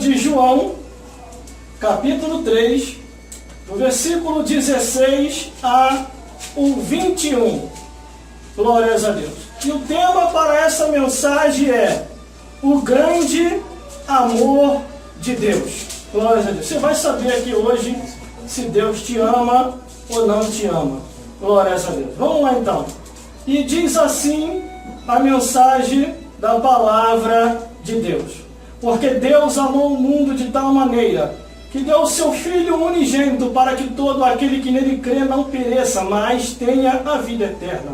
de João, capítulo 3, do versículo 16 a o 21. Glórias a Deus. E o tema para essa mensagem é o grande amor de Deus. Glórias a Deus. Você vai saber aqui hoje se Deus te ama ou não te ama. Glórias a Deus. Vamos lá então. E diz assim a mensagem da palavra de Deus. Porque Deus amou o mundo de tal maneira que deu o seu Filho unigênito para que todo aquele que nele crê não pereça, mas tenha a vida eterna.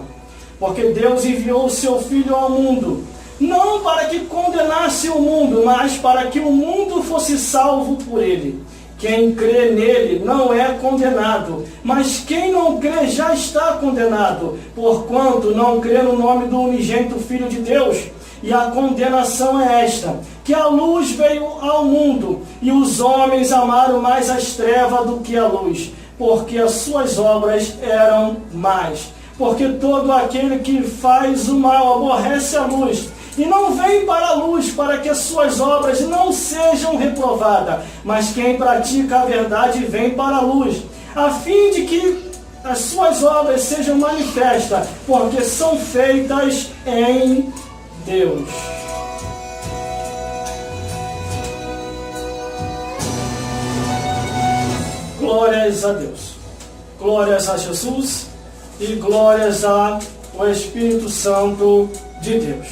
Porque Deus enviou o seu Filho ao mundo, não para que condenasse o mundo, mas para que o mundo fosse salvo por ele. Quem crê nele não é condenado, mas quem não crê já está condenado, porquanto não crê no nome do unigênito Filho de Deus. E a condenação é esta, que a luz veio ao mundo, e os homens amaram mais as trevas do que a luz, porque as suas obras eram más. Porque todo aquele que faz o mal aborrece a luz, e não vem para a luz, para que as suas obras não sejam reprovadas. Mas quem pratica a verdade vem para a luz, a fim de que as suas obras sejam manifestas, porque são feitas em Deus. Glórias a Deus. Glórias a Jesus e glórias ao Espírito Santo de Deus.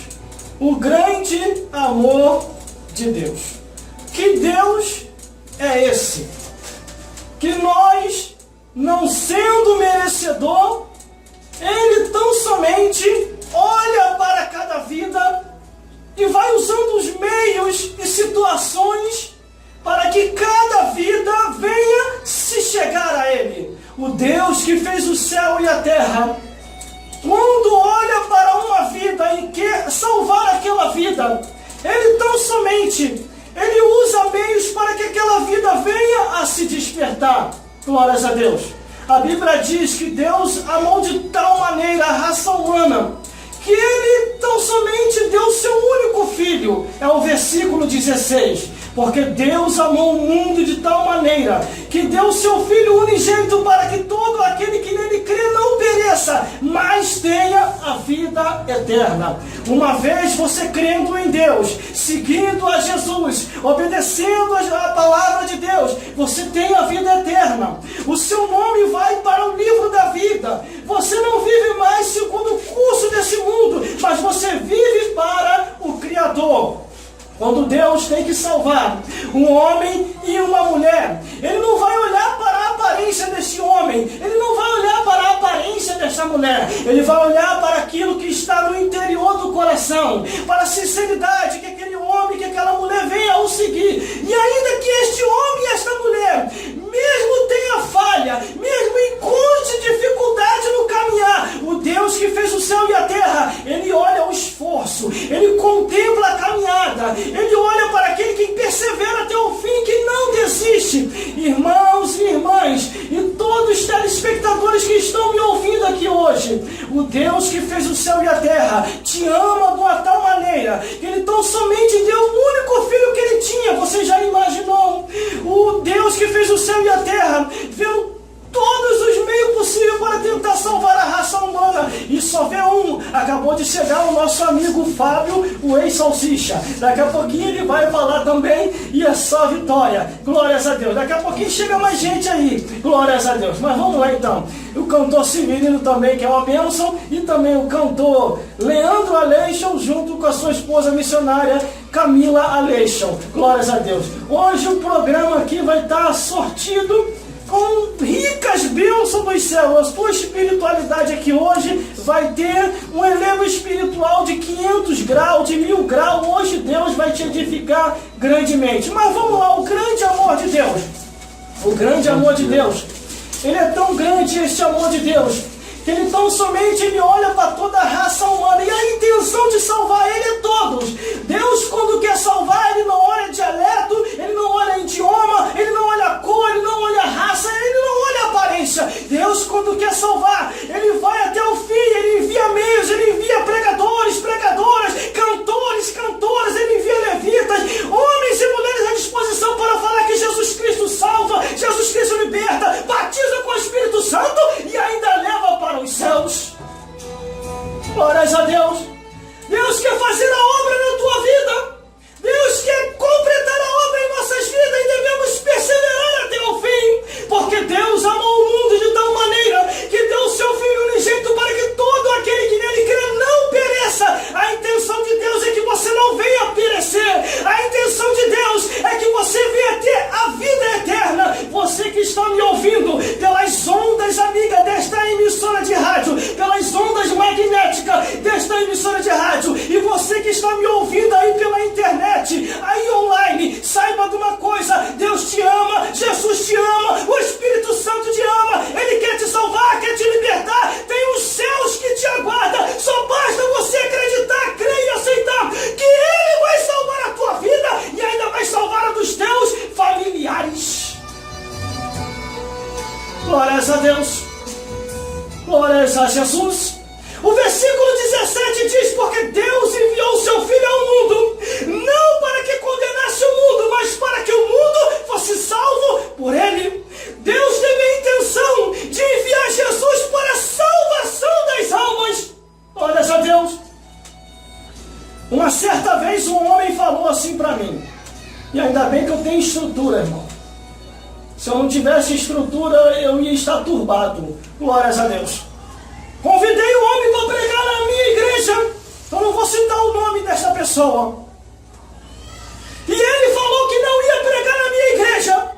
O grande amor de Deus. Que Deus é esse? Que nós, não sendo merecedor, Ele tão somente olha para cada vida e vai usando os meios e situações para que cada vida venha se chegar a Ele. O Deus que fez o céu e a terra, quando olha para uma vida e quer salvar aquela vida, Ele tão somente, Ele usa meios para que aquela vida venha a se despertar. Glórias a Deus. A Bíblia diz que Deus amou de tal maneira a raça humana, que Ele tão somente deu seu único Filho. É o versículo 16. Porque Deus amou o mundo de tal maneira que deu seu Filho unigênito para que todo aquele que nele crê não pereça, mas tenha a vida eterna. Uma vez você crendo em Deus, seguindo a Jesus, obedecendo a palavra de Deus, você tem a vida eterna. O seu nome vai para o livro da vida. Você não vive mais segundo o curso desse mundo, mas você vive para o Criador. Quando Deus tem que salvar um homem e uma mulher, Ele não vai olhar para a aparência desse homem, Ele não vai olhar para a aparência dessa mulher, Ele vai olhar para aquilo que está no interior do coração, para a sinceridade que aquele homem, que aquela mulher venha o seguir. E ainda que este homem e esta mulher, mesmo tenha falha, mesmo encontre dificuldade no caminhar, o Deus que fez o céu e a terra, Ele olha o esforço, Ele contempla a caminhada, Ele olha para aquele que persevera até o fim, que não desiste. Irmãos e irmãs, e todos os telespectadores que estão me ouvindo aqui hoje, o Deus que fez o céu e a terra te ama de uma tal maneira que Ele tão somente deu o único Filho que Ele tinha. Você já imaginou? O Deus que fez o céu e a terra viu todos os meios possíveis para tentar salvar a raça humana, e só vê um. Acabou de chegar o nosso amigo Fábio, o ex-salsicha. Daqui a pouquinho ele vai falar também, e é só vitória. Glórias a Deus. Daqui a pouquinho chega mais gente aí. Glórias a Deus. Mas vamos lá então. O cantor Severino também, que é uma bênção, e também o cantor Leandro Aleixo, junto com a sua esposa missionária Camila Aleixo. Glórias a Deus. Hoje o programa aqui vai estar sortido com ricas bênçãos dos céus. A tua espiritualidade aqui hoje vai ter um elevo espiritual de 500 graus, de 1000 graus. Hoje Deus vai te edificar grandemente. Mas vamos lá, o grande amor de Deus. O grande amor de Deus. Ele é tão grande, este amor de Deus, que Ele tão somente Ele olha para toda a raça humana, e a intenção de salvar Ele é todos. Deus, quando quer salvar, Ele não olha dialeto, Ele não olha idioma, Ele não olha cor, Ele não olha raça, Ele não olha aparência. Deus, quando quer salvar, Ele vai até o fim, Ele envia meios, Ele envia pregadores, pregadoras, cantores, cantoras, Ele envia levitas, homens e mulheres à disposição está me ouvindo aí pela internet, aí online, saiba de uma coisa: Deus te ama, Jesus te ama, o Espírito Santo te ama, Ele quer te salvar, quer te libertar, tem os céus que te aguardam, só basta você acreditar, crer e aceitar que Ele vai salvar a tua vida e ainda vai salvar a dos teus familiares. Glórias a Deus, glórias a Jesus. O versículo 17 diz: porque Deus enviou o seu Filho ao mundo, não para que condenasse o mundo, mas para que o mundo fosse salvo por ele. Deus teve a intenção de enviar Jesus para a salvação das almas. Glórias a Deus. Uma certa vez um homem falou assim para mim, e ainda bem que eu tenho estrutura, irmão. Se eu não tivesse estrutura, eu ia estar turbado. Glórias a Deus. Convidei o homem para pregar na minha igreja. Eu não vou citar o nome dessa pessoa. E ele falou que não ia pregar na minha igreja,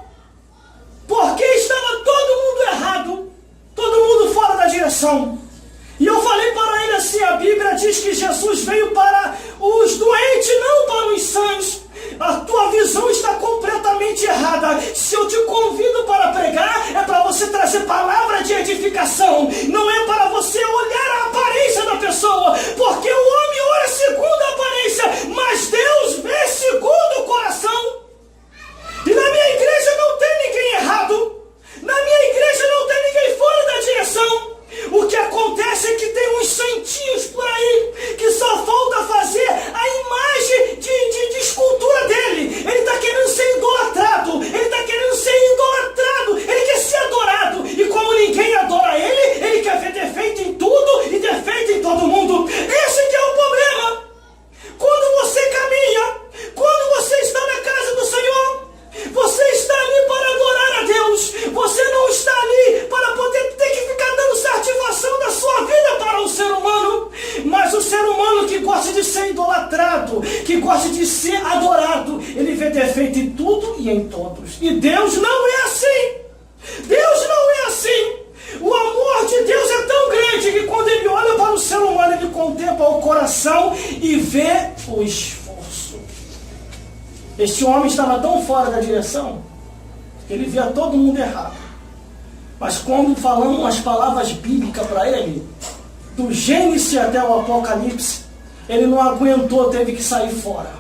porque estava todo mundo errado, todo mundo fora da direção. E eu falei para ele assim: a Bíblia diz que Jesus veio para os doentes, não para os sãos. A tua visão está completamente errada. Se eu te convido para pregar, é para você trazer palavra de edificação, não é para você olhar a aparência da pessoa, porque o homem olha segundo a aparência, mas Deus vê segundo o coração. E na minha igreja não tem ninguém errado, na minha igreja não tem ninguém fora da direção. O que acontece é que tem uns santinhos por aí que só falta fazer a imagem de escultura dele. Ele está querendo ser idolatrado, ele está querendo ser idolatrado, ele quer ser adorado. E como ninguém adora ele, ele quer ver defeito em tudo e defeito em todo mundo. Esse que é o problema. Quando você caminha, quando você está na casa do Senhor, você está ali para adorar a Deus. Você não está ali para poder ter que ficar dando satisfação da sua vida para o ser humano. Mas o ser humano que gosta de ser idolatrado, que gosta de ser adorado, ele vê defeito em tudo e em todos. E Deus não é assim. Deus não é assim. O amor de Deus é tão grande que quando Ele olha para o ser humano, Ele contempla o coração e vê o esforço. Este homem estava tão fora da direção que ele via todo mundo errado. Mas quando falamos as palavras bíblicas para ele, do Gênesis até o Apocalipse, ele não aguentou, teve que sair fora.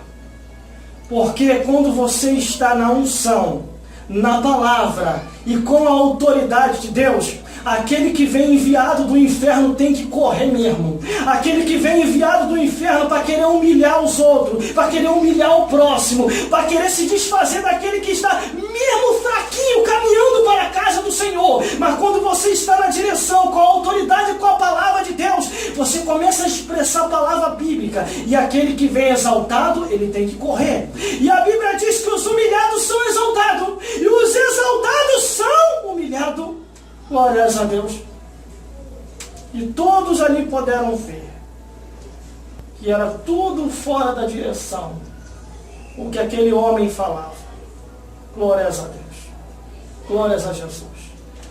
Porque quando você está na unção, na palavra e com a autoridade de Deus, aquele que vem enviado do inferno tem que correr mesmo. Aquele que vem enviado do inferno para querer humilhar os outros, para querer humilhar o próximo, para querer se desfazer daquele que está mesmo fraquinho, caminhando para a casa do Senhor. Mas quando você está na direção, com a autoridade e com a palavra de Deus, você começa a expressar a palavra bíblica. E aquele que vem exaltado, ele tem que correr. E a Bíblia diz que os humilhados são exaltados e os exaltados são humilhados. Glórias a Deus. E todos ali puderam ver que era tudo fora da direção o que aquele homem falava. Glórias a Deus. Glórias a Jesus.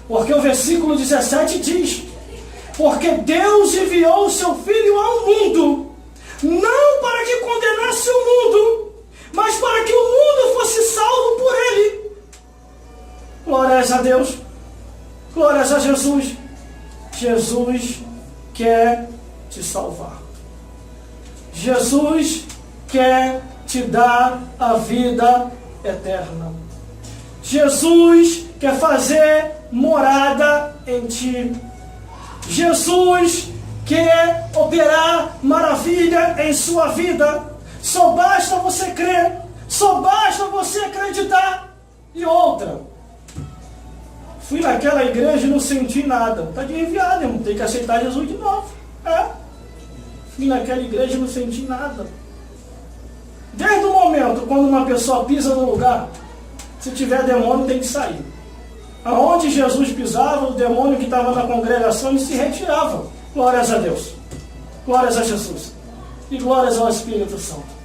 Porque o versículo 17 diz: porque Deus enviou o seu Filho ao mundo, não para que condenasse o mundo, mas para que o mundo fosse salvo por ele. Glórias a Deus. Glórias a Jesus. Jesus quer te salvar. Jesus quer te dar a vida eterna. Jesus quer fazer morada em ti. Jesus quer operar maravilha em sua vida. Só basta você crer, só basta você acreditar. E outra, fui naquela igreja e não senti nada. Está de enviado, irmão. Tem que aceitar Jesus de novo. Fui naquela igreja e não senti nada. Desde o momento quando uma pessoa pisa no lugar, se tiver demônio tem que sair. Aonde Jesus pisava, o demônio que estava na congregação ele se retirava. Glórias a Deus. Glórias a Jesus. E glórias ao Espírito Santo.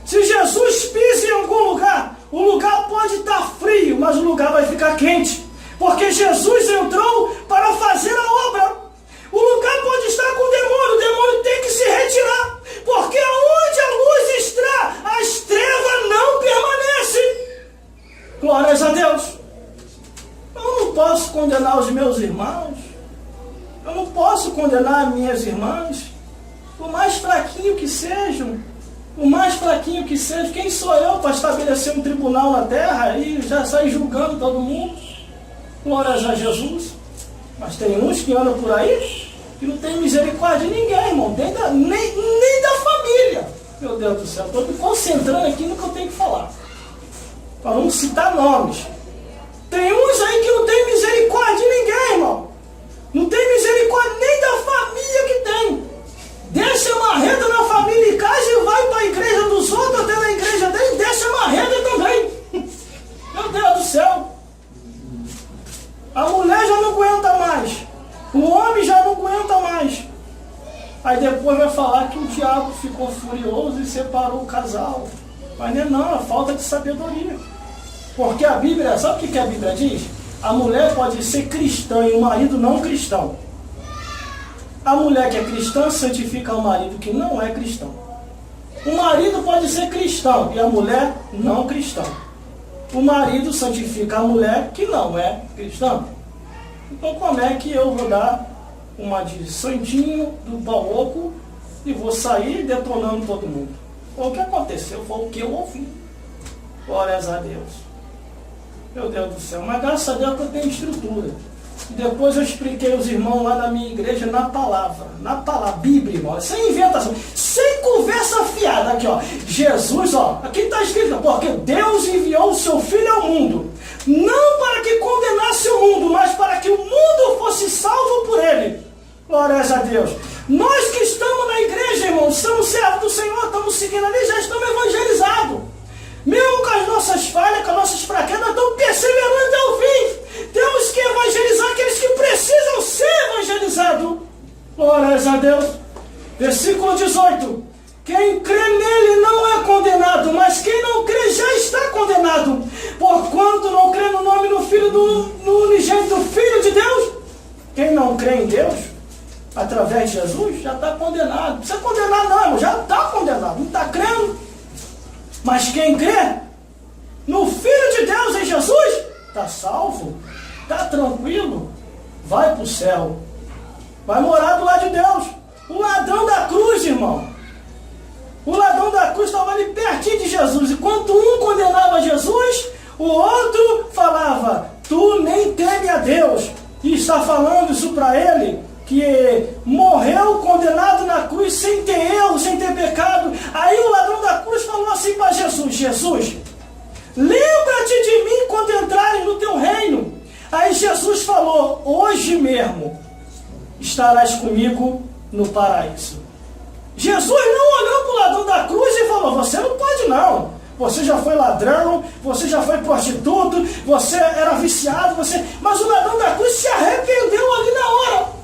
Se Jesus pisa em algum lugar, o lugar pode estar frio, mas o lugar vai ficar quente. Porque Jesus entrou para fazer a obra. O lugar pode estar com o demônio tem que se retirar. Porque aonde a condenar minhas irmãs? Por mais fraquinho que sejam, por mais fraquinho que seja, quem sou eu para estabelecer um tribunal na terra e já sair julgando todo mundo? Glórias a Jesus. Mas tem uns que andam por aí que não tem misericórdia de ninguém, irmão, nem da família. Meu Deus do céu, estou me concentrando aqui no que eu tenho que falar. Para não citar nomes. Tem uns aí que não tem misericórdia de ninguém, irmão. Não tem misericórdia nem da família que tem. Deixa marreta na família em casa e vai para a igreja dos outros, até na igreja dele, deixa marreta também. Meu Deus do céu. A mulher já não aguenta mais. O homem já não aguenta mais. Aí depois vai falar que o diabo ficou furioso e separou o casal. Mas não, é falta de sabedoria. Porque a Bíblia, sabe o que a Bíblia diz? A mulher pode ser cristã e o marido não cristão. A mulher que é cristã santifica o marido que não é cristão. O marido pode ser cristão e a mulher não cristã. O marido santifica a mulher que não é cristã. Então como é que eu vou dar uma de santinho do pau oco e vou sair detonando todo mundo? Foi o que aconteceu, foi o que eu ouvi. Glórias a Deus. Meu Deus do céu, mas graças a Deus que eu tenho estrutura. E depois eu expliquei aos irmãos lá na minha igreja na palavra, Bíblia, irmão, sem inventação, sem conversa fiada, aqui ó, Jesus, ó, aqui está escrito, porque Deus enviou o seu Filho ao mundo, não para que condenasse o mundo, mas para que o mundo fosse salvo por ele. Glórias a Deus. Nós que estamos na igreja, irmão, somos servos do Senhor, estamos seguindo ali, já estamos evangelizados. Mesmo com as nossas falhas, com as nossas fraquezas, estamos perseverando até o fim. Temos que evangelizar aqueles que precisam ser evangelizados. Glórias a Deus. Versículo 18. Quem crê nele não é condenado, mas quem não crê já está condenado. Porquanto não crê no nome do Filho no unigênito Filho de Deus. Quem não crê em Deus, através de Jesus, já está condenado. Não precisa condenar não, irmão, já está condenado. Não está crendo. Mas quem crê no Filho de Deus, em Jesus, está salvo, está tranquilo, vai para o céu, vai morar do lado de Deus. O ladrão da cruz, irmão, o ladrão da cruz estava ali pertinho de Jesus. Enquanto um condenava Jesus, o outro falava, tu nem teme a Deus. E está falando isso para ele, que morreu condenado na cruz sem ter erro, sem ter pecado. Aí o ladrão da cruz falou assim para Jesus, Jesus, lembra-te de mim quando entrares no teu reino. Aí Jesus falou, hoje mesmo estarás comigo no paraíso. Jesus não olhou para o ladrão da cruz e falou, você não pode não. Você já foi ladrão, você já foi prostituto, você era viciado, mas o ladrão da cruz se arrependeu ali na hora.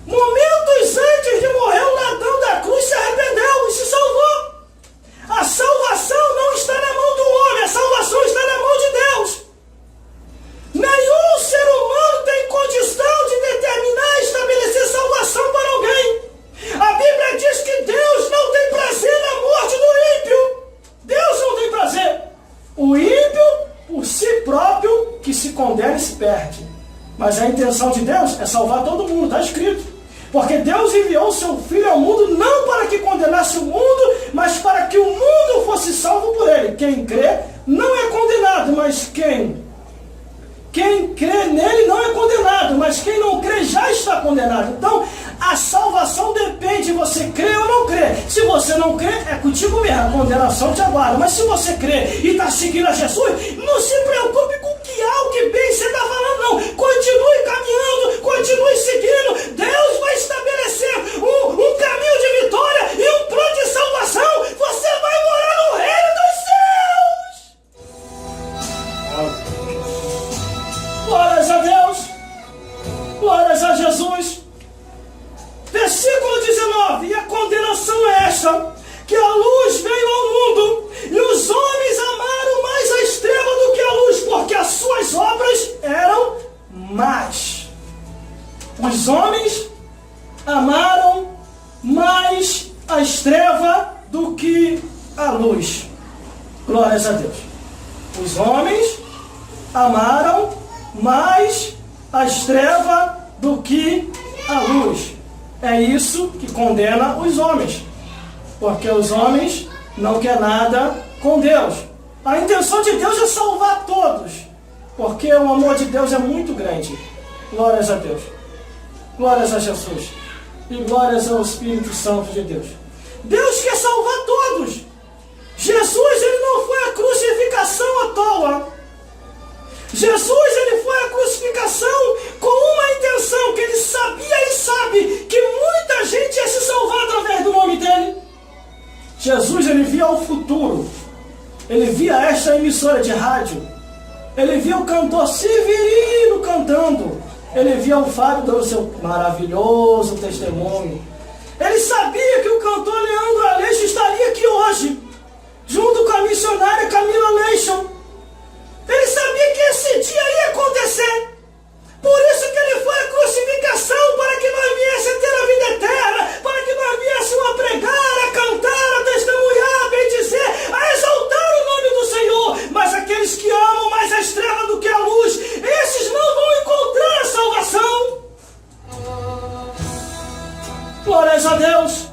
Momentos antes de morrer, o ladrão da cruz se arrependeu e se salvou. A salvação não está na mão do homem, a salvação está na mão de Deus. Nenhum ser humano tem condição de determinar e estabelecer salvação para alguém. A Bíblia diz que Deus não tem prazer na morte do ímpio. Deus não tem prazer. O ímpio, por si próprio, que se condena e se perde. Mas a intenção de Deus é salvar todo mundo, está escrito. Porque Deus enviou o seu Filho ao mundo não para que condenasse o mundo, mas para que o mundo fosse salvo por ele. Quem crê não é condenado, mas quem crê nele não é condenado, mas quem não crê já está condenado. Então, a salvação depende de você crer ou não crer. Se você não crê, é contigo mesmo, a condenação te aguarda. Mas se você crê e está seguindo a Jesus, não se preocupe com que algo que bem você está falando, não. Continue caminhando, continue seguindo. Deus vai estabelecer um caminho de vitória e um plano de salvação. Você vai morar no reino dos céus. Glórias a Deus, glórias a Jesus. Versículo 19, e a condenação é esta, que a luz veio ao mundo, e os homens amaram mais a estrela do que a luz, porque as suas obras eram más. Os homens amaram mais a estrela do que a luz. Glórias a Deus. Os homens amaram mais a estrela do que a luz. É isso que condena os homens, porque os homens não querem nada com Deus. A intenção de Deus é salvar todos, porque o amor de Deus é muito grande. Glórias a Deus, glórias a Jesus e glórias ao Espírito Santo de Deus. Deus quer salvar todos. Jesus, ele não foi à crucificação à toa. Jesus, ele foi à crucificação com uma intenção, que ele sabia e sabe que muita gente ia se salvar através do nome dele. Jesus, ele via o futuro. Ele via esta emissora de rádio. Ele via o cantor Severino cantando. Ele via o Fábio dando seu maravilhoso testemunho. Ele sabia que o cantor Leandro Aleixo estaria aqui hoje, junto com a missionária Camila Aleixo. Ele sabia que esse dia ia acontecer. Por isso que ele foi à crucificação, para que nós viéssemos ter a vida eterna, para que nós viéssemos a pregar, a cantar, a testemunhar, a bendizer, a exaltar o nome do Senhor. Mas aqueles que amam mais as trevas do que a luz, esses não vão encontrar a salvação. Glórias a Deus.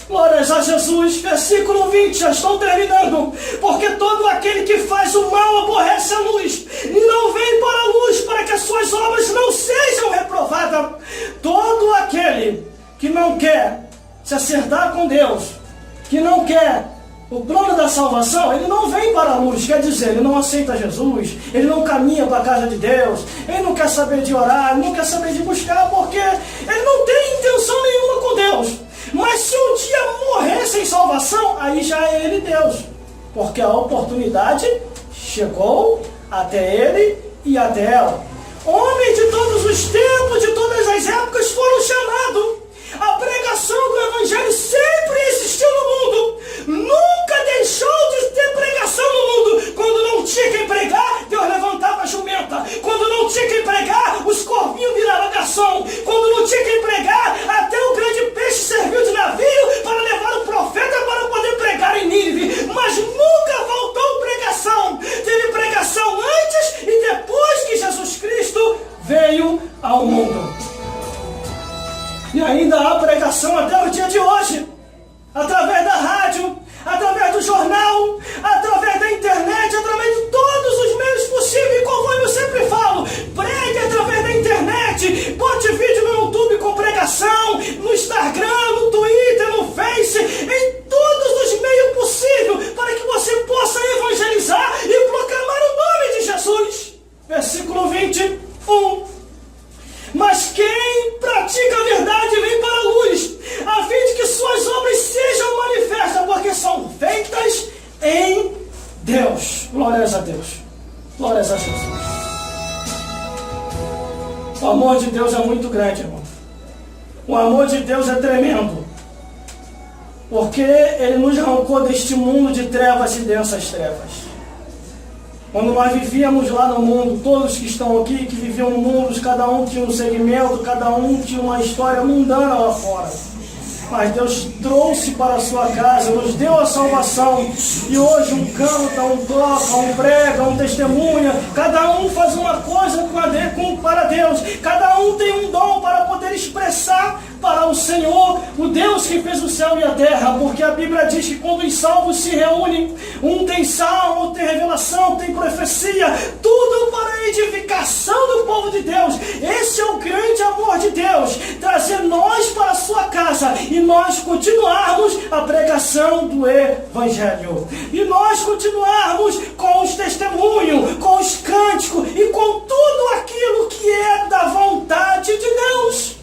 Glórias a Jesus. Versículo 20, já estou terminando. Porque todo aquele que faz o mal aborrece a luz e não vem para a luz, para que as suas obras não sejam reprovadas. Todo aquele que não quer se acertar com Deus, que não quer o plano da salvação, ele não vem para a luz. Quer dizer, ele não aceita Jesus, ele não caminha para a casa de Deus, ele não quer saber de orar, ele não quer saber de buscar, porque ele não tem intenção nenhuma com Deus. Mas se um dia morrer sem salvação, aí já é ele Deus, porque a oportunidade chegou até ele e até ela. Homens de todos os tempos, de todas as épocas foram chamados. A pregação do Evangelho sempre existiu no mundo. Nunca deixou de ter pregação no mundo. Quando não tinha quem pregar, Deus levantava a jumenta. Quando não tinha quem pregar, os corvinhos viravam garçom. Quando não tinha quem pregar, até o grande peixe serviu de navio para levar o profeta para poder pregar em Nínive. Mas nunca voltou pregação. Teve pregação antes e depois que Jesus Cristo veio ao mundo. E ainda há pregação até o dia de hoje, através da rádio, através do jornal, através da internet, através de todos os meios possíveis. E conforme eu sempre falo, pregue através da internet, bote vídeo no YouTube com pregação, no Instagram, no Twitter, no Face, em todos os meios possíveis, para que você possa evangelizar e proclamar o nome de Jesus. Versículo 21. Mas quem pratica a verdade vem para a luz, a fim de que suas obras sejam manifestas, porque são feitas em Deus. Glórias a Deus. Glórias a Jesus. O amor de Deus é muito grande, irmão. O amor de Deus é tremendo, porque Ele nos arrancou deste mundo de trevas e densas trevas. Quando nós vivíamos lá no mundo, todos que estão aqui, que viviam no mundo, cada um tinha um segmento, cada um tinha uma história mundana lá fora. Mas Deus trouxe para a sua casa, nos deu a salvação. E hoje um canta, um toca, um prega, um testemunha. Cada um faz uma coisa para Deus. Cada um tem um dom para poder expressar para o Senhor, o Deus que fez o céu e a terra. Porque a Bíblia diz que quando os salvos se reúnem, um tem salmo, outro tem revelação, tem profecia, tudo para a edificação do povo de Deus. Esse é o grande amor de Deus, trazer nós para a sua casa e nós continuarmos a pregação do Evangelho. E nós continuarmos com os testemunhos, com os cânticos e com tudo aquilo que é da vontade de Deus.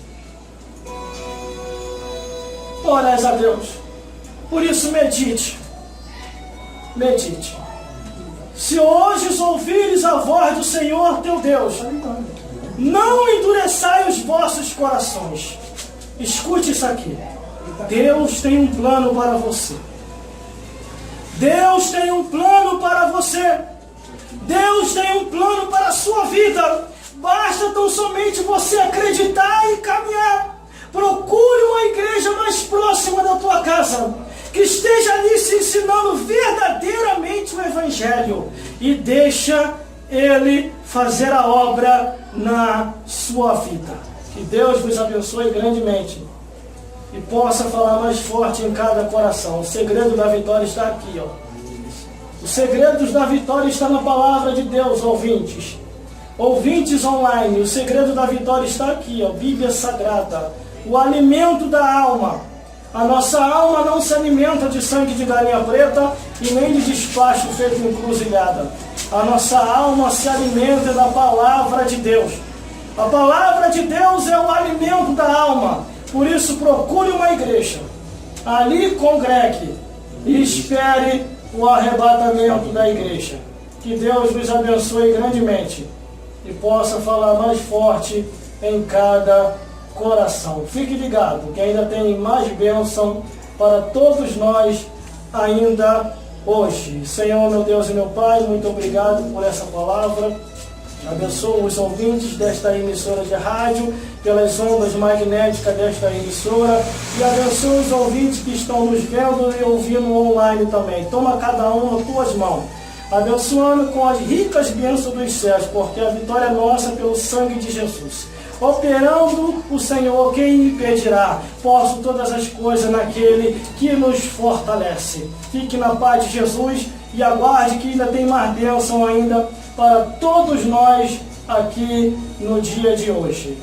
Glórias a Deus. Por isso medite. Medite. Se hoje ouvires a voz do Senhor teu Deus, não endureçai os vossos corações. Escute isso aqui. Deus tem um plano para você. Deus tem um plano para você. Deus tem um plano para a sua vida. Basta tão somente você acreditar e caminhar. Procure uma igreja mais próxima da tua casa, que esteja ali se ensinando verdadeiramente o Evangelho, e deixa Ele fazer a obra na sua vida. Que Deus vos abençoe grandemente. e possa falar mais forte em cada coração. O segredo da vitória está aqui, ó. O segredo da vitória está na palavra de Deus, ouvintes. Ouvintes online, o segredo da vitória está aqui, ó, Bíblia Sagrada. O alimento da alma. A nossa alma não se alimenta de sangue de galinha preta e nem de despacho feito em encruzilhada. A nossa alma se alimenta da palavra de Deus. A palavra de Deus é o alimento da alma. Por isso, procure uma igreja. Ali congregue e espere o arrebatamento da igreja. Que Deus nos abençoe grandemente e possa falar mais forte em cada coração. Fique ligado, que ainda tem mais bênção para todos nós ainda hoje. Senhor, meu Deus e meu Pai, muito obrigado por essa palavra. Abençoa os ouvintes desta emissora de rádio, pelas ondas magnéticas desta emissora, e abençoa os ouvintes que estão nos vendo e ouvindo online também. Toma cada um nas tuas mãos, abençoando com as ricas bênçãos dos céus, porque a vitória é nossa pelo sangue de Jesus. Operando o Senhor, quem impedirá? Posso todas as coisas naquele que nos fortalece. Fique na paz de Jesus e aguarde que ainda tem mais bênção ainda para todos nós aqui no dia de hoje.